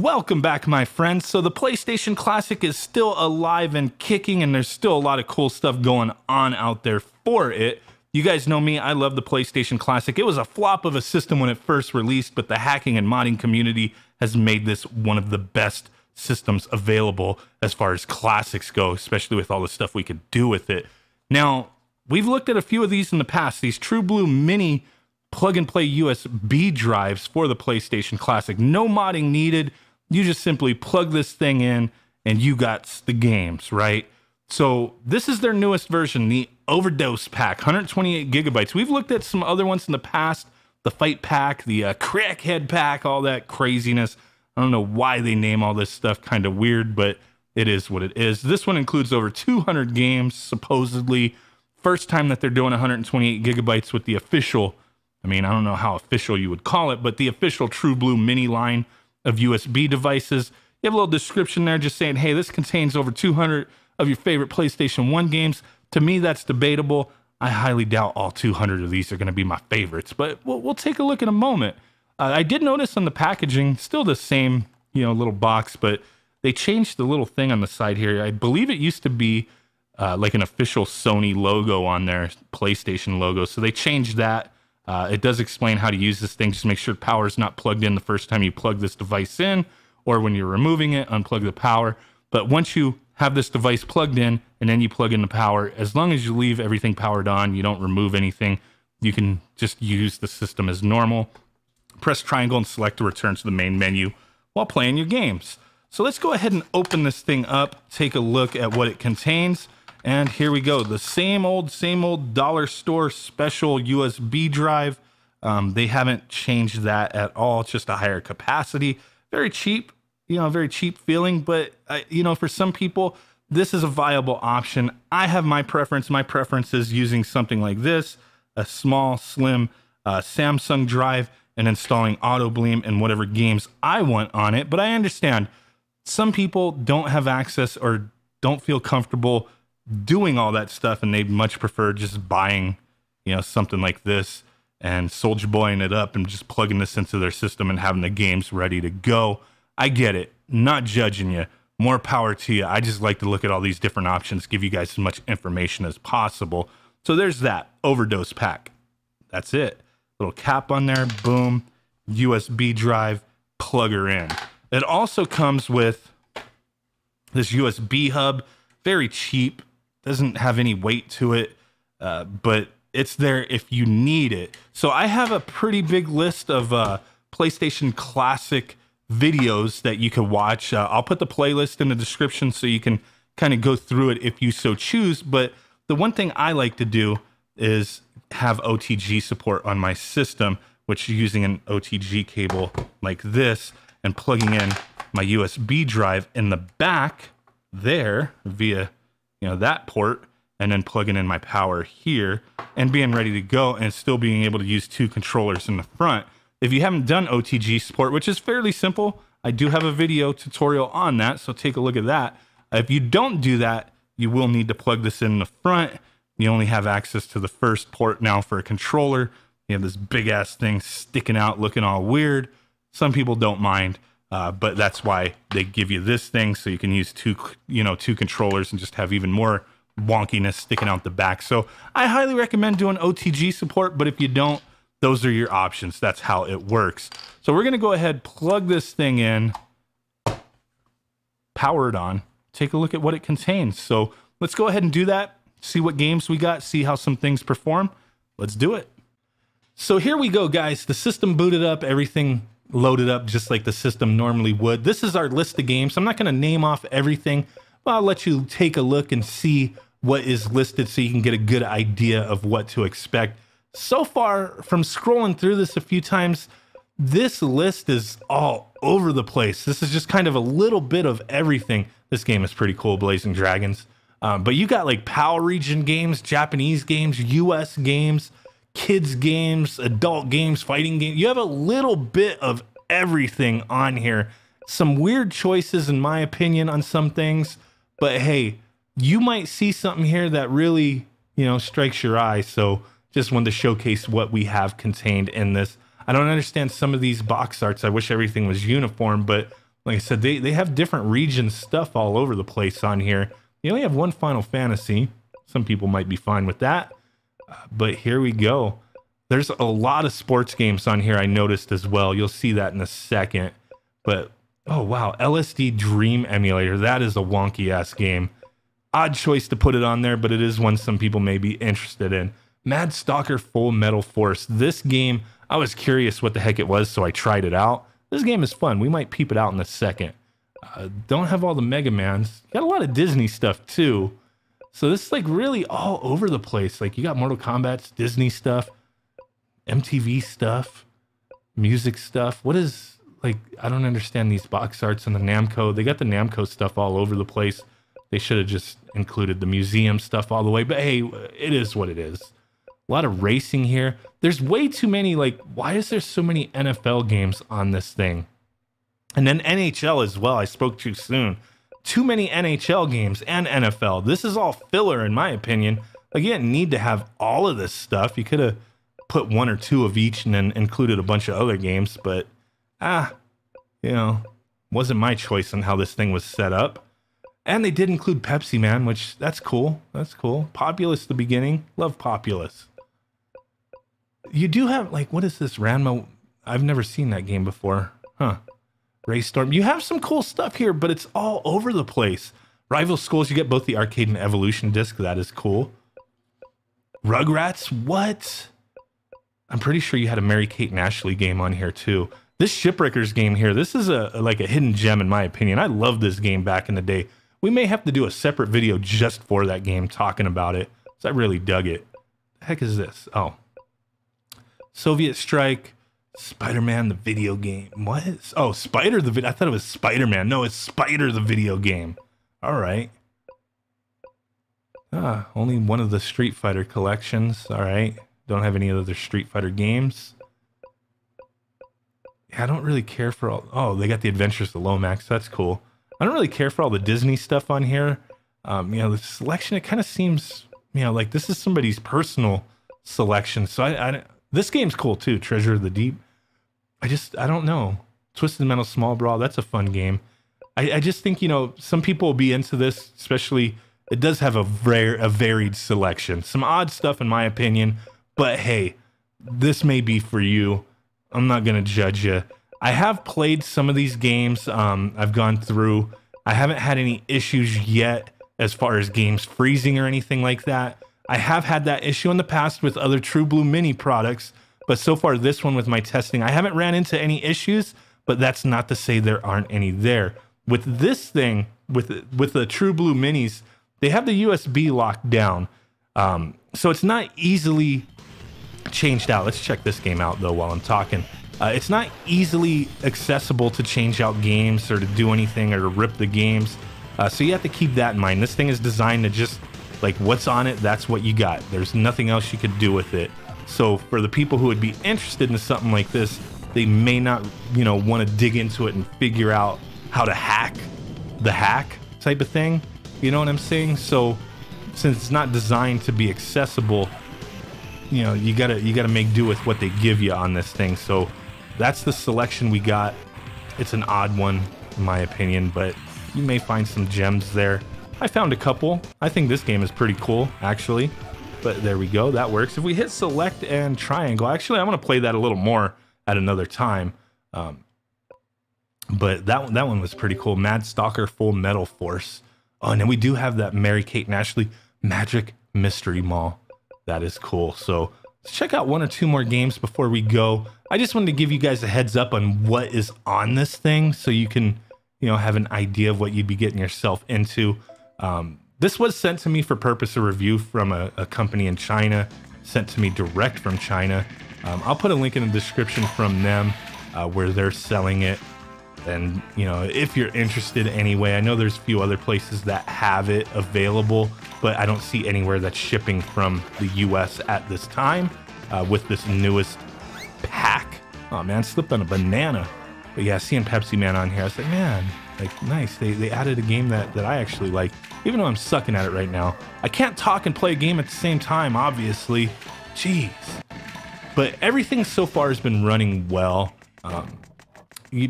Welcome back, my friends. So the PlayStation Classic is still alive and kicking, and there's still a lot of cool stuff going on out there for it. You guys know me, I love the PlayStation Classic. It was a flop of a system when it first released, but the hacking and modding community has made this one of the best systems available as far as classics go, especially with all the stuff we could do with it. Now, we've looked at a few of these in the past, these True Blue Mini plug-and-play USB drives for the PlayStation Classic. No modding needed. You just simply plug this thing in and you got the games, right? So this is their newest version, the Overdose pack, 128 gigabytes. We've looked at some other ones in the past, the Fight pack, the Crackhead pack, all that craziness. I don't know why they name all this stuff, kind of weird, but it is what it is. This one includes over 200 games, supposedly. First time that they're doing 128 gigabytes with the official, I mean, I don't know how official you would call it, but the official True Blue Mini line of USB devices. You have a little description there just saying, hey, this contains over 200 of your favorite PlayStation 1 games. To me, that's debatable. I highly doubt all 200 of these are going to be my favorites, but we'll take a look in a moment. I did notice on the packaging, still the same, little box, but they changed the little thing on the side here. I believe it used to be like an official Sony logo on their PlayStation logo, so they changed that. It does explain how to use this thing. Just make sure the power is not plugged in the first time you plug this device in, or when you're removing it, unplug the power. But once you have this device plugged in and then you plug in the power, as long as you leave everything powered on, you don't remove anything, you can just use the system as normal. Press triangle and select to return to the main menu while playing your games. So let's go ahead and open this thing up, take a look at what it contains. And here we go, the same old dollar store special USB drive. They haven't changed that at all. It's just a higher capacity. Very cheap, very cheap feeling. But, for some people, this is a viable option. I have my preference. My preference is using something like this, a small, slim Samsung drive, and installing Auto Bleem and whatever games I want on it. But I understand some people don't have access or don't feel comfortable doing all that stuff, and they'd much prefer just buying, something like this and Soulja Boying it up and just plugging this into their system and having the games ready to go. I get it. Not judging you. More power to you. I just like to look at all these different options, give you guys as much information as possible. So there's that Overdose pack. That's it. Little cap on there. Boom. USB drive. Plug her in. It also comes with this USB hub. Very cheap. Doesn't have any weight to it, but it's there if you need it. So I have a pretty big list of PlayStation Classic videos that you can watch. I'll put the playlist in the description so you can kind of go through it if you so choose. But the one thing I like to do is have OTG support on my system, which is using an OTG cable like this and plugging in my USB drive in the back there via that port, and then plugging in my power here and being ready to go, and still being able to use two controllers in the front. If you haven't done OTG support, which is fairly simple, I do have a video tutorial on that, so take a look at that. If you don't do that, you will need to plug this in the front. You only have access to the first port now for a controller. You have this big ass thing sticking out looking all weird. Some people don't mind. But that's why they give you this thing, so you can use two controllers and just have even more wonkiness sticking out the back. So I highly recommend doing OTG support, but if you don't, those are your options. That's how it works. So we're going to go ahead, plug this thing in, power it on, take a look at what it contains. So let's go ahead and do that, see what games we got, see how some things perform. Let's do it. So here we go, guys. The system booted up, everything loaded up just like the system normally would. This is our list of games. I'm not going to name off everything, but I'll let you take a look and see what is listed so you can get a good idea of what to expect. So far, from scrolling through this a few times, this list is all over the place. This is just kind of a little bit of everything. This game is pretty cool, Blazing Dragons. But you got like Power Region games, Japanese games, US games, kids games, adult games, fighting games. You have a little bit of everything on here. Some weird choices in my opinion on some things, but hey, you might see something here that really, strikes your eye. So just wanted to showcase what we have contained in this. I don't understand some of these box arts. I wish everything was uniform, but Like I said, they have different region stuff all over the place on here. They only have one Final Fantasy. Some people might be fine with that. But here we go. There's a lot of sports games on here I noticed as well. You'll see that in a second. But, oh wow, LSD Dream Emulator. That is a wonky-ass game. Odd choice to put it on there, but it is one some people may be interested in. Mad Stalker Full Metal Force. This game, I was curious what the heck it was, so I tried it out. This game is fun. We might peep it out in a second. Don't have all the Mega Mans. Got a lot of Disney stuff, too. So this is like really all over the place. Like you got Mortal Kombat's Disney stuff, MTV stuff, music stuff. What is, like, I don't understand these box arts and the Namco. They got the Namco stuff all over the place. They should have just included the museum stuff all the way. But hey, it is what it is. A lot of racing here. There's way too many, like, why is there so many NFL games on this thing? And then NHL as well. I spoke too soon. Too many NHL games and NFL. This is all filler in my opinion. Like, you didn't need to have all of this stuff. You could have put one or two of each and then included a bunch of other games. But, you know, wasn't my choice on how this thing was set up. And they did include Pepsi Man, which, that's cool. That's cool. Populous at the beginning. Love Populous. You do have, like, what is this? Ranma? I've never seen that game before. Huh. Raystorm. You have some cool stuff here, but it's all over the place. Rival Schools, you get both the arcade and evolution disc. That is cool. Rugrats, what? I'm pretty sure you had a Mary Kate and Ashley game on here too. This Shipwreckers game here, this is like a hidden gem in my opinion. I loved this game back in the day. We may have to do a separate video just for that game talking about it, because I really dug it. The heck is this? Oh. Soviet Strike. Spider-Man the video game. What? Oh, Spider the video. I thought it was Spider-Man. No, it's Spider the video game. All right. Only one of the Street Fighter collections. All right. Don't have any other Street Fighter games. Yeah, I don't really care for all. Oh, they got the Adventures of Lomax. That's cool. I don't really care for all the Disney stuff on here. You know, the selection, it kind of seems, you know, like this is somebody's personal selection. So this game's cool too. Treasure of the Deep. I don't know. Twisted Metal Small Brawl, that's a fun game. I just think, you know, some people will be into this, especially, it does have a varied selection. Some odd stuff in my opinion, but hey, this may be for you. I'm not going to judge you. I have played some of these games. I've gone through. I haven't had any issues yet as far as games freezing or anything like that. I have had that issue in the past with other True Blue Mini products. But so far, this one with my testing, I haven't ran into any issues, but that's not to say there aren't any there. With this thing, with the True Blue Minis, they have the USB locked down. So it's not easily changed out. Let's check this game out, though, while I'm talking. It's not easily accessible to change out games or to do anything or to rip the games. So you have to keep that in mind. This thing is designed to just, like, what's on it, that's what you got. There's nothing else you could do with it. So for the people who would be interested in something like this, they may not, you know, want to dig into it and figure out how to hack the hack type of thing. You know what I'm saying? So since it's not designed to be accessible, you know, you gotta make do with what they give you on this thing. So that's the selection we got. It's an odd one in my opinion, but you may find some gems there. I found a couple. I think this game is pretty cool, actually. But there we go, that works. If we hit select and triangle, actually I want to play that a little more at another time. But that one was pretty cool. Mad Stalker Full Metal Force. Oh, and then we do have that Mary Kate and Ashley Magic Mystery Mall. That is cool. So let's check out one or two more games before we go. I just wanted to give you guys a heads up on what is on this thing so you can, you know, have an idea of what you'd be getting yourself into. This was sent to me for purpose of review from a company in China, sent to me direct from China. I'll put a link in the description from them where they're selling it. And, you know, if you're interested anyway, I know there's a few other places that have it available, but I don't see anywhere that's shipping from the US at this time with this newest pack. Oh man, slipped on a banana. But yeah, seeing Pepsi Man on here, I was like, man, like nice. They added a game that I actually like, even though I'm sucking at it right now. I can't talk and play a game at the same time, obviously. Jeez. But everything so far has been running well.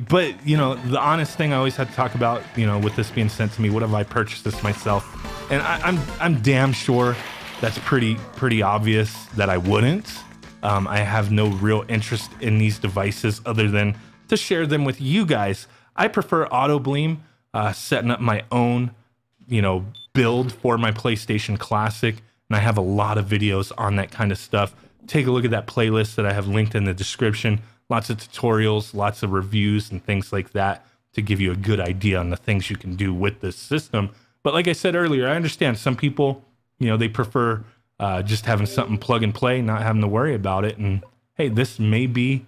But, you know, the honest thing I always had to talk about, you know, with this being sent to me, what have I purchased this myself? And I'm damn sure that's pretty obvious that I wouldn't. I have no real interest in these devices other than to share them with you guys. I prefer Auto Bleem, setting up my own, you know, build for my PlayStation Classic. And I have a lot of videos on that kind of stuff. Take a look at that playlist that I have linked in the description. Lots of tutorials, lots of reviews and things like that to give you a good idea on the things you can do with this system. But like I said earlier, I understand some people, you know, they prefer just having something plug and play, not having to worry about it. And hey, this may be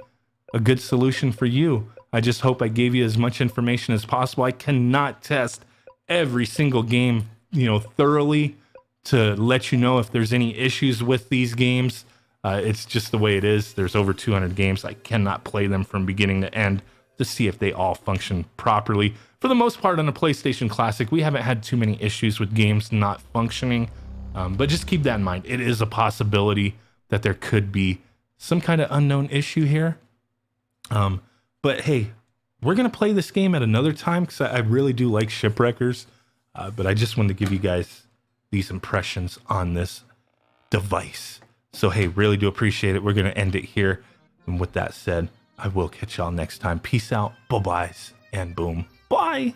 a good solution for you. I just hope I gave you as much information as possible. I cannot test every single game, you know, thoroughly to let you know if there's any issues with these games. It's just the way it is. There's over 200 games. I cannot play them from beginning to end to see if they all function properly. For the most part on the PlayStation Classic, we haven't had too many issues with games not functioning. But just keep that in mind. It is a possibility that there could be some kind of unknown issue here. But hey, we're going to play this game at another time because I really do like Shipwreckers. But I just wanted to give you guys these impressions on this device. So hey, really do appreciate it. We're going to end it here. And with that said, I will catch y'all next time. Peace out, bye-byes, and boom. Bye!